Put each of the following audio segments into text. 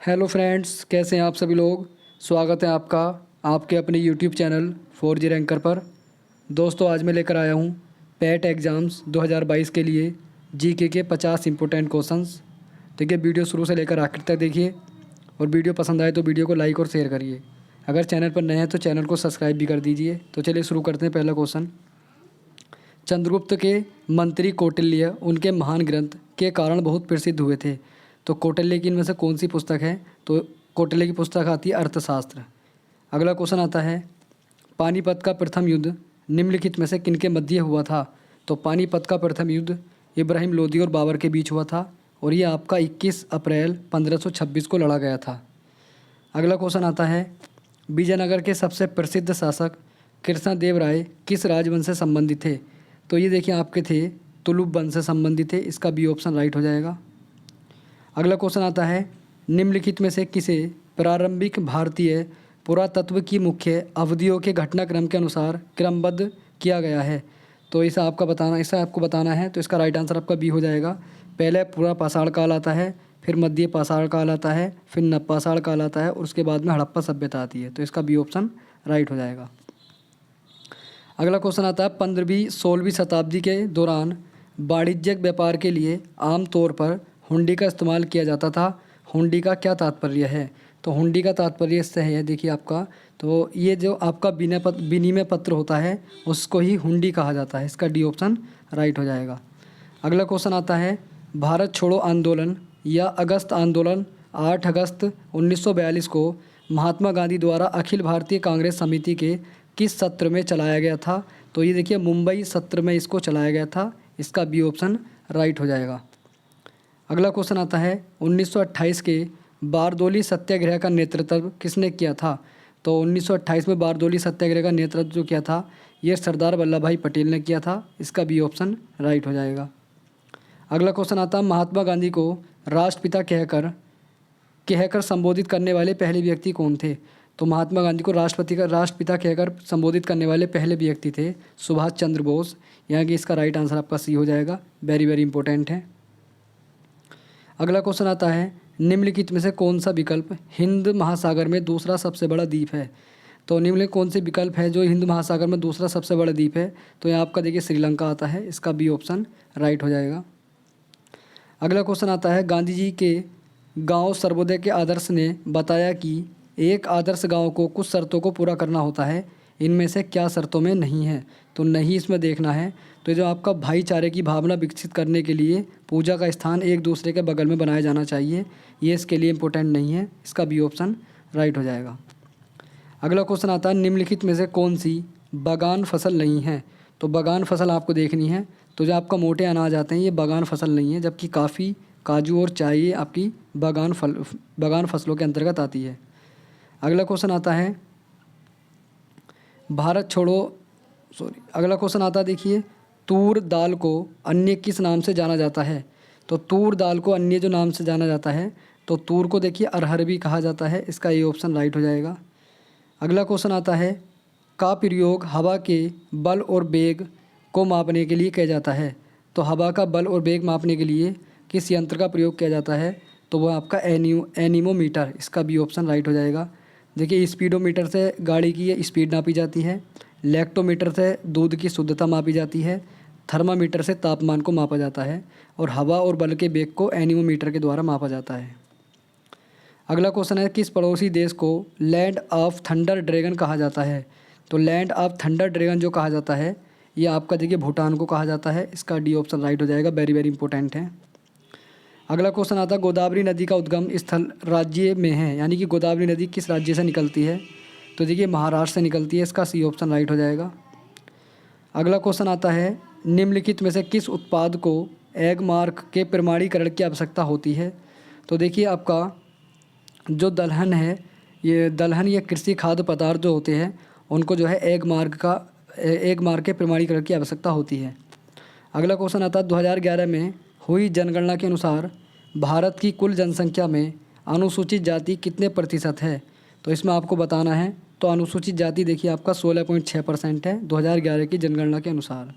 Hello friends, कैसे हैं आप सभी लोग। स्वागत है आपका आपके अपने यूट्यूब चैनल 4G रैंकर पर। दोस्तों, आज मैं लेकर आया हूँ पैट एग्ज़ाम्स 2022 के लिए जीके के 50 इंपॉर्टेंट क्वेश्चंस। देखिए, वीडियो शुरू से लेकर आखिर तक देखिए और वीडियो पसंद आए तो वीडियो को लाइक और शेयर करिए। अगर चैनल पर नए हैं तो चैनल को सब्सक्राइब भी कर दीजिए। तो चलिए शुरू करते हैं। पहला क्वेश्चन, चंद्रगुप्त के मंत्री कौटिल्य उनके महान ग्रंथ के कारण बहुत प्रसिद्ध हुए थे। तो कौटिल्य की इनमें से कौन सी पुस्तक है? तो कौटिल्य की पुस्तक आती है अर्थशास्त्र। अगला क्वेश्चन आता है, पानीपत का प्रथम युद्ध निम्नलिखित में से किनके मध्य हुआ था? तो पानीपत का प्रथम युद्ध इब्राहिम लोदी और बाबर के बीच हुआ था और ये आपका 21 अप्रैल 1526 को लड़ा गया था। अगला क्वेश्चन आता है, विजयनगर के सबसे प्रसिद्ध शासक कृष्णदेव राय किस राजवंश से संबंधित थे? तो ये देखिए आपके थे तुलुप वंश से संबंधित थे। इसका बी ऑप्शन राइट हो जाएगा। अगला क्वेश्चन आता है, निम्नलिखित में से किसे प्रारंभिक भारतीय पुरातत्व की मुख्य अवधियों के घटनाक्रम के अनुसार क्रमबद्ध किया गया है? तो इसे आपको बताना है। तो इसका राइट आंसर आपका बी हो जाएगा। पहले पूरा पाषाण काल आता है, फिर मध्य पाषाण काल आता है, फिर नवपाषाण काल आता है और उसके बाद में हड़प्पा सभ्यता आती है। तो इसका बी ऑप्शन राइट हो जाएगा। अगला क्वेश्चन आता है, 15वीं-16वीं शताब्दी के दौरान वाणिज्यिक व्यापार के लिए आमतौर पर हुंडी का इस्तेमाल किया जाता था। हुंडी का क्या तात्पर्य है? तो हुंडी का तात्पर्य इससे है, देखिए आपका, तो ये जो आपका विनिमय पत्र होता है उसको ही हुंडी कहा जाता है। इसका डी ऑप्शन राइट हो जाएगा। अगला क्वेश्चन आता है, भारत छोड़ो आंदोलन या अगस्त आंदोलन 8 अगस्त 1942 को महात्मा गांधी द्वारा अखिल भारतीय कांग्रेस समिति के किस सत्र में चलाया गया था? तो ये देखिए मुंबई सत्र में इसको चलाया गया था। इसका बी ऑप्शन राइट हो जाएगा। अगला क्वेश्चन आता है, 1928 के बारदोली सत्याग्रह का नेतृत्व किसने किया था? तो 1928 में बारदोली सत्याग्रह का नेतृत्व जो किया था ये सरदार वल्लभ भाई पटेल ने किया था। इसका बी ऑप्शन राइट हो जाएगा। अगला क्वेश्चन आता है, महात्मा गांधी को राष्ट्रपिता कहकर संबोधित करने वाले पहले व्यक्ति कौन थे? तो महात्मा गांधी को राष्ट्रपिता कहकर संबोधित करने वाले पहले व्यक्ति थे सुभाष चंद्र बोस। यहाँ की इसका राइट आंसर आपका सी हो जाएगा। वेरी वेरी इंपॉर्टेंट है। अगला क्वेश्चन आता है, निम्नलिखित में से कौन सा विकल्प हिंद महासागर में दूसरा सबसे बड़ा द्वीप है? तो निम्नलिखित कौन से विकल्प है जो हिंद महासागर में दूसरा सबसे बड़ा द्वीप है? तो यहाँ आपका देखिए श्रीलंका आता है। इसका बी ऑप्शन राइट हो जाएगा। अगला क्वेश्चन आता है, गांधी जी के गांव सर्वोदय के आदर्श ने बताया कि एक आदर्श गांव को कुछ शर्तों को पूरा करना होता है, इनमें से क्या शर्तों में नहीं है? तो नहीं इसमें देखना है। तो जो आपका भाईचारे की भावना विकसित करने के लिए पूजा का स्थान एक दूसरे के बगल में बनाया जाना चाहिए, ये इसके लिए इम्पोर्टेंट नहीं है। इसका बी ऑप्शन राइट हो जाएगा। अगला क्वेश्चन आता है, निम्नलिखित में से कौन सी बागान फसल नहीं है? तो बागान फसल आपको देखनी है। तो जो आपका मोटे अनाज आते हैं ये बागान फसल नहीं है, जबकि काफ़ी, काजू और चाय ये आपकी बागान फसलों के अंतर्गत आती है। अगला क्वेश्चन आता है, अगला क्वेश्चन आता है, देखिए, तूर दाल को अन्य किस नाम से जाना जाता है? तो तूर दाल को अन्य जो नाम से जाना जाता है, तो तूर को देखिए अरहर भी कहा जाता है। इसका ये ऑप्शन राइट हो जाएगा। अगला क्वेश्चन आता है, का प्रयोग हवा के बल और वेग को मापने के लिए किया जाता है? तो हवा का बल और वेग मापने के लिए किस यंत्र का प्रयोग किया जाता है? तो वह आपका एनीमोमीटर। इसका बी ऑप्शन राइट हो जाएगा। देखिए, स्पीडोमीटर से गाड़ी की स्पीड नापी जाती है, लैक्टोमीटर से दूध की शुद्धता मापी जाती है, थर्मामीटर से तापमान को मापा जाता है और हवा और बल के वेग को एनीमोमीटर के द्वारा मापा जाता है। अगला क्वेश्चन है, किस पड़ोसी देश को लैंड ऑफ थंडर ड्रैगन कहा जाता है? तो लैंड ऑफ थंडर ड्रैगन जो कहा जाता है ये आपका देखिए भूटान को कहा जाता है। इसका डी ऑप्शन राइट हो जाएगा। वेरी वेरी इंपॉर्टेंट है। अगला क्वेश्चन आता है, गोदावरी नदी का उद्गम स्थल राज्य में है, यानी कि गोदावरी नदी किस राज्य से निकलती है? तो देखिए महाराष्ट्र से निकलती है। इसका सी ऑप्शन राइट हो जाएगा। अगला क्वेश्चन आता है, निम्नलिखित में से किस उत्पाद को एग मार्क के प्रमाणीकरण की आवश्यकता होती है? तो देखिए आपका जो दलहन है, ये दलहन या कृषि खाद्य पदार्थ जो होते हैं उनको जो है एग मार्क के प्रमाणीकरण की आवश्यकता होती है। अगला क्वेश्चन आता है, 2011 में हुई जनगणना के अनुसार भारत की कुल जनसंख्या में अनुसूचित जाति कितने प्रतिशत है? तो इसमें आपको बताना है। तो अनुसूचित जाति देखिए आपका 16.6% है 2011 की जनगणना के अनुसार।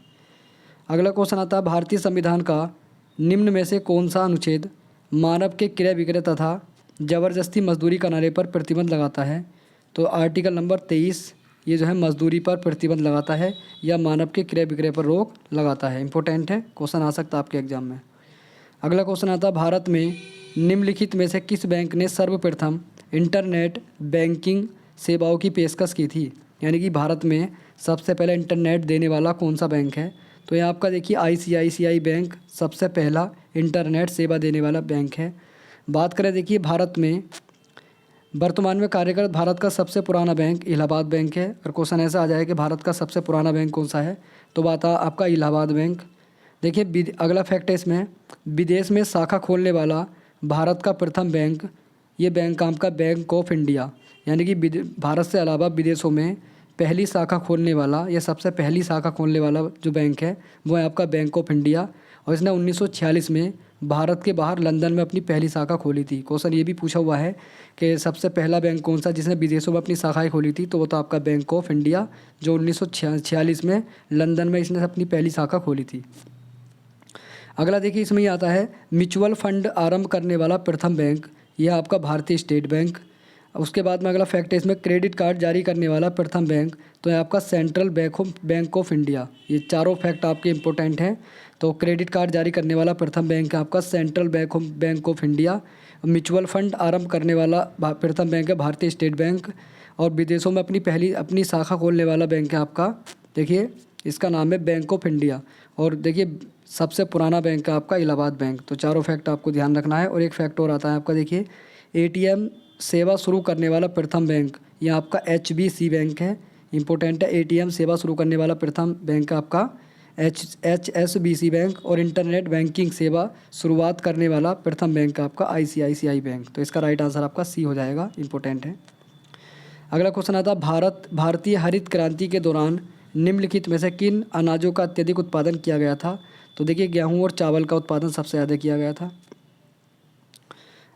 अगला क्वेश्चन आता है, भारतीय संविधान का निम्न में से कौन सा अनुच्छेद मानव के क्रय विक्रय तथा ज़बरदस्ती मजदूरी कराने पर प्रतिबंध लगाता है? तो आर्टिकल नंबर 23 ये जो है मजदूरी पर प्रतिबंध लगाता है या मानव के क्रय विक्रय पर रोक लगाता है। इंपॉर्टेंट है, क्वेश्चन आ सकता है आपके एग्जाम में। अगला क्वेश्चन आता है, भारत में निम्नलिखित में से किस बैंक ने सर्वप्रथम इंटरनेट बैंकिंग सेवाओं की पेशकश की थी? यानी कि भारत में सबसे पहले इंटरनेट देने वाला कौन सा बैंक है? तो यहाँ आपका देखिए ICICI बैंक सबसे पहला इंटरनेट सेवा देने वाला बैंक है। बात करें देखिए भारत में वर्तमान में कार्यरत भारत का सबसे पुराना बैंक इलाहाबाद बैंक है। और क्वेश्चन ऐसा आ जाए कि भारत का सबसे पुराना बैंक कौन सा है, तो बात आपका इलाहाबाद बैंक। देखिए अगला फैक्ट है इसमें, विदेश में शाखा खोलने वाला भारत का प्रथम बैंक, ये बैंक आपका बैंक ऑफ इंडिया, यानी कि भारत से अलावा विदेशों में पहली शाखा खोलने वाला या सबसे पहली शाखा खोलने वाला जो बैंक है वो है आपका बैंक ऑफ इंडिया। और इसने 1946 में भारत के बाहर लंदन में अपनी पहली शाखा खोली थी। क्वेश्चन ये भी पूछा हुआ है कि सबसे पहला बैंक कौन सा जिसने विदेशों में अपनी शाखाएं खोली थी, तो वो तो आपका बैंक ऑफ इंडिया जो 1946 में लंदन में इसने अपनी पहली शाखा खोली थी। अगला देखिए इसमें ही आता है, म्यूचुअल फंड आरंभ करने वाला प्रथम बैंक, यह आपका भारतीय स्टेट बैंक। उसके बाद में अगला फैक्ट है इसमें, क्रेडिट कार्ड जारी करने वाला प्रथम बैंक, तो है आपका सेंट्रल बैंक ऑफ इंडिया। ये चारों फैक्ट आपके इंपॉर्टेंट हैं। तो क्रेडिट कार्ड जारी करने वाला प्रथम बैंक है आपका central bank of India. Mutual fund आरंभ करने वाला प्रथम बैंक है भारतीय स्टेट बैंक। और विदेशों में अपनी शाखा खोलने वाला बैंक है आपका, देखिए इसका नाम है बैंक ऑफ इंडिया। और देखिए सबसे पुराना बैंक है आपका इलाहाबाद बैंक। तो चारों फैक्ट आपको ध्यान रखना है। और एक फैक्ट और आता है आपका, देखिए ATM सेवा शुरू करने वाला प्रथम बैंक, ये आपका HBC बैंक है। इंपॉर्टेंट है, ATM सेवा शुरू करने वाला प्रथम बैंक आपका HSBC बैंक। और इंटरनेट बैंकिंग सेवा शुरुआत करने वाला प्रथम बैंक आपका ICICI बैंक। तो इसका राइट आंसर आपका C हो जाएगा, इंपॉर्टेंट है। अगला क्वेश्चन आता है, भारतीय हरित क्रांति के दौरान निम्नलिखित में से किन अनाजों का अत्यधिक उत्पादन किया गया था? तो देखिए गेहूं और चावल का उत्पादन सबसे ज़्यादा किया गया था।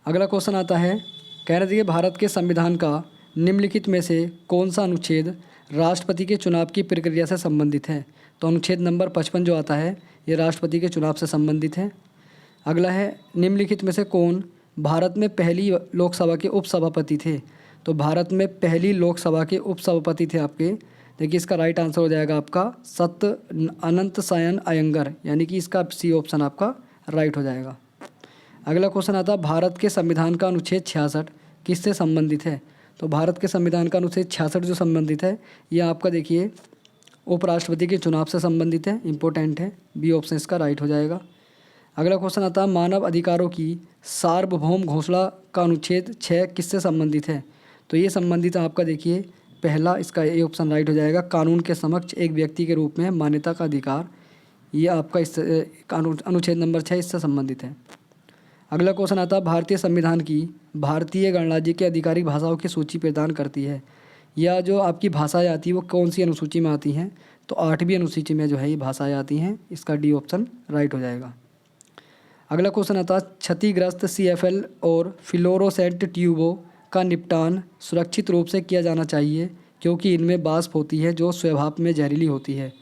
अगला क्वेश्चन आता है, कह रहे थे कि भारत के संविधान का निम्नलिखित में से कौन सा अनुच्छेद राष्ट्रपति के चुनाव की प्रक्रिया से संबंधित है? तो अनुच्छेद नंबर 55 जो आता है ये राष्ट्रपति के चुनाव से संबंधित है। अगला है, निम्नलिखित में से कौन भारत में पहली लोकसभा के उपसभापति थे? तो भारत में पहली लोकसभा के उपसभापति थे आपके, देखिए इसका राइट आंसर हो जाएगा आपका अनंत सायन अयंगर, यानी कि इसका C ऑप्शन आपका राइट हो जाएगा। अगला क्वेश्चन आता है, भारत के संविधान का अनुच्छेद 66 किससे संबंधित है? तो भारत के संविधान का अनुच्छेद 66 जो संबंधित है ये आपका देखिए उपराष्ट्रपति के चुनाव से संबंधित है, इंपॉर्टेंट है, B ऑप्शन इसका राइट हो जाएगा। अगला क्वेश्चन आता है, मानव अधिकारों की सार्वभौम घोषणा का अनुच्छेद 6 किससे संबंधित है? तो ये संबंधित है आपका देखिए पहला, इसका A ऑप्शन राइट हो जाएगा, कानून के समक्ष एक व्यक्ति के रूप में मान्यता का अधिकार, ये आपका इस अनुच्छेद नंबर 6 इससे संबंधित है। अगला क्वेश्चन आता है, भारतीय संविधान की भारतीय गणराज्य की आधिकारिक भाषाओं की सूची प्रदान करती है, या जो आपकी भाषाएं आती हैं वो कौन सी अनुसूची में आती हैं? तो 8वीं अनुसूची में जो है ये भाषाएं आती हैं, इसका D ऑप्शन राइट हो जाएगा। अगला क्वेश्चन आता है, क्षतिग्रस्त CFL और फ्लोरोसेंट ट्यूबों का निपटान सुरक्षित रूप से किया जाना चाहिए क्योंकि इनमें वाष्प होती है जो स्वभाव में जहरीली होती है।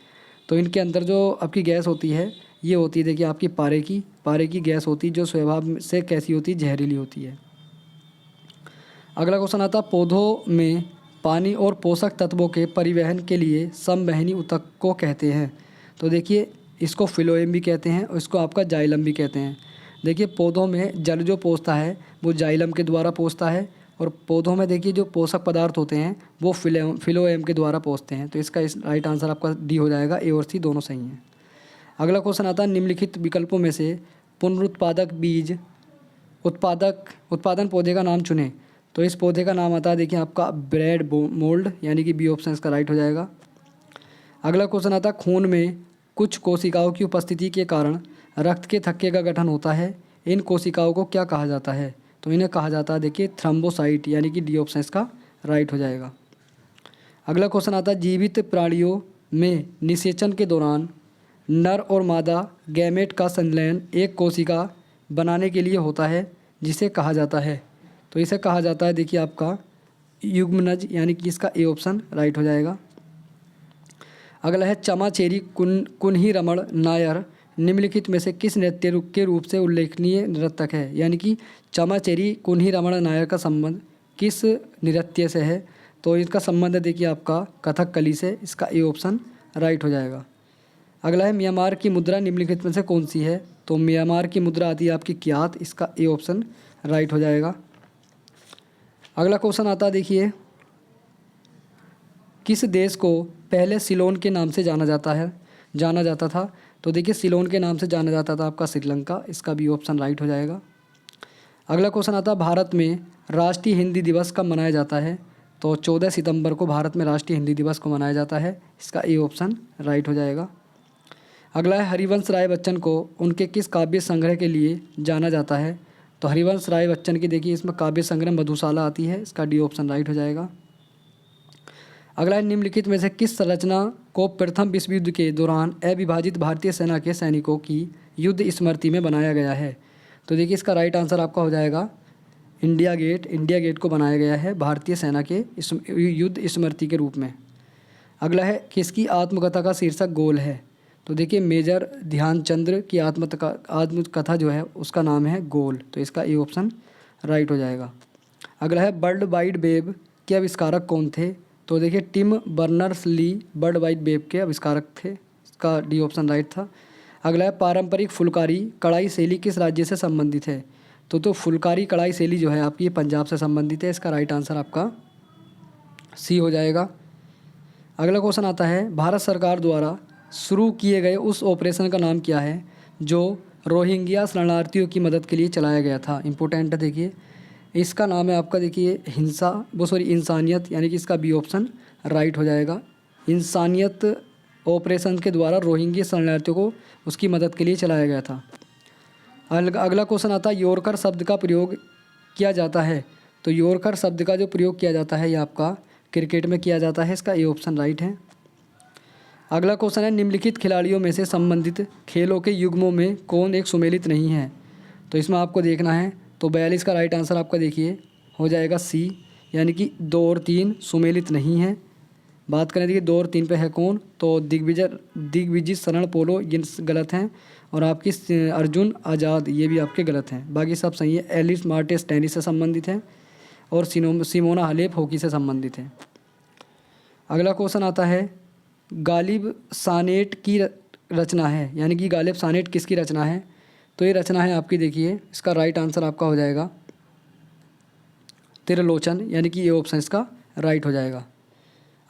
तो इनके अंदर जो आपकी गैस होती है ये होती है देखिए आपकी पारे की गैस होती है जो स्वभाव से कैसी होती है, जहरीली होती है। अगला क्वेश्चन आता है, पौधों में पानी और पोषक तत्वों के परिवहन के लिए संवहनी ऊतक को कहते हैं? तो देखिए इसको फिलोएम भी कहते हैं और इसको आपका जाइलम भी कहते हैं। देखिए पौधों में जल जो पहुँचता है वो जाइलम के द्वारा पहुँचता है, और पौधों में देखिए जो पोषक पदार्थ होते हैं वो फिलोएम के द्वारा पहुँचते हैं। तो इसका राइट आंसर आपका D हो जाएगा, A और C दोनों सही हैं। अगला क्वेश्चन आता है, निम्नलिखित विकल्पों में से पुनरुत्पादक बीज उत्पादन पौधे का नाम चुनें। तो इस पौधे का नाम आता है देखिए आपका ब्रेड मोल्ड, यानी कि B ऑप्शन इसका राइट हो जाएगा। अगला क्वेश्चन आता है, खून में कुछ कोशिकाओं की उपस्थिति के कारण रक्त के थक्के का गठन होता है, इन कोशिकाओं को क्या कहा जाता है? तो इन्हें कहा जाता है देखिए थ्रोम्बोसाइट, यानी कि D ऑप्शन इसका राइट हो जाएगा। अगला क्वेश्चन आता है, जीवित प्राणियों में निषेचन के दौरान नर और मादा गैमेट का संलयन एक कोशिका बनाने के लिए होता है जिसे कहा जाता है? तो इसे कहा जाता है देखिए आपका युग्मनज, यानी कि इसका A ऑप्शन राइट हो जाएगा। अगला है, चमाचेरी कुन्ही रमण नायर निम्नलिखित में से किस नृत्य रूप के रूप से उल्लेखनीय नर्तक है? यानी कि चमाचेरी कुन्ही रमण नायर का संबंध किस नृत्य से है? तो इसका संबंध देखिए आपका कथकली से। इसका ए ऑप्शन राइट हो जाएगा। अगला है म्यांमार की मुद्रा निम्नलिखित में से कौन सी है? तो म्यांमार की मुद्रा आती है आपकी क्यात। इसका ए ऑप्शन राइट हो जाएगा। अगला क्वेश्चन आता है देखिए, किस देश को पहले सिलोन के नाम से जाना जाता था? तो देखिए सिलोन के नाम से जाना जाता था आपका श्रीलंका। इसका भी ऑप्शन राइट हो जाएगा। अगला क्वेश्चन आता है, भारत में राष्ट्रीय हिंदी दिवस कब मनाया जाता है? तो 14 सितंबर को भारत में राष्ट्रीय हिंदी दिवस को मनाया जाता है। इसका ए ऑप्शन राइट हो जाएगा। अगला है, हरिवंश राय बच्चन को उनके किस काव्य संग्रह के लिए जाना जाता है? तो हरिवंश राय बच्चन की देखिए इसमें काव्य संग्रह मधुशाला आती है। इसका डी ऑप्शन राइट हो जाएगा। अगला है, निम्नलिखित में से किस रचना को प्रथम विश्व युद्ध के दौरान अविभाजित भारतीय सेना के सैनिकों की युद्ध स्मृति में बनाया गया है? तो देखिए इसका राइट आंसर आपका हो जाएगा इंडिया गेट। इंडिया गेट को बनाया गया है भारतीय सेना के युद्ध स्मृति के रूप में। अगला है, किसकी आत्मकथा का शीर्षक गोल है? तो देखिए मेजर ध्यानचंद्र की आत्मकथा जो है उसका नाम है गोल। तो इसका ए ऑप्शन राइट हो जाएगा। अगला है, वर्ल्ड वाइड वेब के आविष्कारक कौन थे? तो देखिए Tim Berners Lee world wide web के आविष्कारक थे। इसका डी ऑप्शन राइट था। अगला है, पारंपरिक फुलकारी कढ़ाई शैली किस राज्य से संबंधित है? तो फुलकारी कढ़ाई शैली जो है आपकी पंजाब से संबंधित है। इसका राइट आंसर आपका सी हो जाएगा। अगला क्वेश्चन आता है, भारत सरकार द्वारा शुरू किए गए उस ऑपरेशन का नाम क्या है जो रोहिंग्या शरणार्थियों की मदद के लिए चलाया गया था? इंपॉर्टेंट है देखिए, इसका नाम है आपका देखिए इंसानियत, यानी कि इसका बी ऑप्शन राइट हो जाएगा। इंसानियत ऑपरेशन के द्वारा रोहिंग्या शरणार्थियों को उसकी मदद के लिए चलाया गया था। अगला क्वेश्चन आता है, यॉर्कर शब्द का प्रयोग किया जाता है? तो यॉर्कर शब्द का जो प्रयोग किया जाता है ये आपका क्रिकेट में किया जाता है। इसका ए ऑप्शन राइट है। अगला क्वेश्चन है, निम्नलिखित खिलाड़ियों में से संबंधित खेलों के युग्मों में कौन एक सुमेलित नहीं है? तो इसमें आपको देखना है। तो 42 का राइट आंसर आपका देखिए हो जाएगा सी, यानी कि 2 और 3 सुमेलित नहीं है। बात करें देखिए 2 और 3 पे है कौन? तो दिग्विजय शरण पोलो ये गलत हैं, और आपकी अर्जुन आज़ाद ये भी आपके गलत हैं। बाकी सब सही है। एलिस मार्टिस टेनिस से संबंधित है, और सिमोना हालेप हॉकी से संबंधित है। अगला क्वेश्चन आता है, गालिब सानेट की रचना है, यानी कि गालिब सानेट किसकी रचना है? तो ये रचना है आपकी देखिए, इसका राइट आंसर आपका हो जाएगा त्रिलोचन, यानी कि ये ऑप्शन इसका राइट हो जाएगा।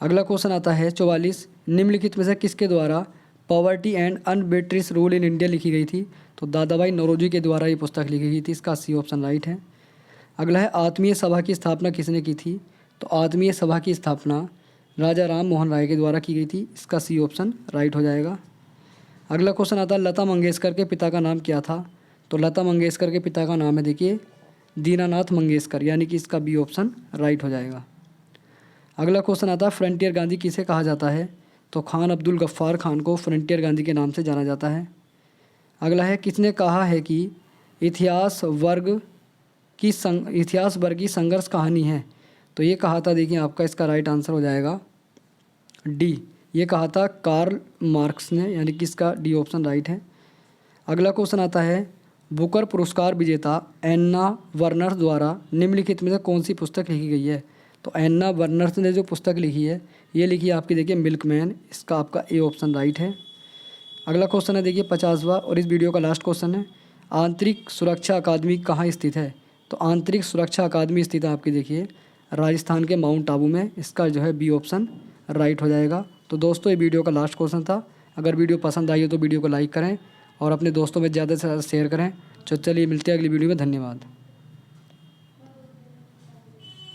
अगला क्वेश्चन आता है 44, निम्नलिखित में से किसके द्वारा poverty and unBritish rule in India लिखी गई थी? तो दादाभाई नौरोजी के द्वारा ये पुस्तक लिखी गई थी। इसका सी ऑप्शन राइट है। अगला है, आत्मीय सभा की स्थापना किसने की थी? तो आत्मीय सभा की स्थापना राजा राम मोहन राय के द्वारा की गई थी। इसका सी ऑप्शन राइट हो जाएगा। अगला क्वेश्चन आता है, लता मंगेशकर के पिता का नाम क्या था? तो लता मंगेशकर के पिता का नाम है देखिए दीनानाथ मंगेशकर, यानी कि इसका बी ऑप्शन राइट हो जाएगा। अगला क्वेश्चन आता है, फ्रंटियर गांधी किसे कहा जाता है? तो खान अब्दुल गफ्फार खान को फ्रंटियर गांधी के नाम से जाना जाता है। अगला है, किसने कहा है कि इतिहास वर्ग की संघर्ष कहानी है? तो ये कहा था देखिए आपका, इसका राइट आंसर हो जाएगा डी, ये कहा था कार्ल मार्क्स ने, यानी कि इसका डी ऑप्शन राइट है। अगला क्वेश्चन आता है, बुकर पुरस्कार विजेता एन्ना वर्नर्स द्वारा निम्नलिखित में से कौन सी पुस्तक लिखी गई है? तो एन्ना वर्नर्स ने जो पुस्तक लिखी है ये लिखी है आपकी देखिए मिल्कमैन। इसका आपका ए ऑप्शन राइट है। अगला क्वेश्चन है देखिए 50वां, और इस वीडियो का लास्ट क्वेश्चन है, आंतरिक सुरक्षा अकादमी कहाँ स्थित है? तो आंतरिक सुरक्षा अकादमी स्थित है आपकी देखिए राजस्थान के माउंट आबू में। इसका जो है बी ऑप्शन राइट हो जाएगा। तो दोस्तों ये वीडियो का लास्ट क्वेश्चन था। अगर वीडियो पसंद आई हो तो वीडियो को लाइक करें और अपने दोस्तों में ज़्यादा से ज़्यादा शेयर करें। तो चलिए मिलते हैं अगली वीडियो में। धन्यवाद।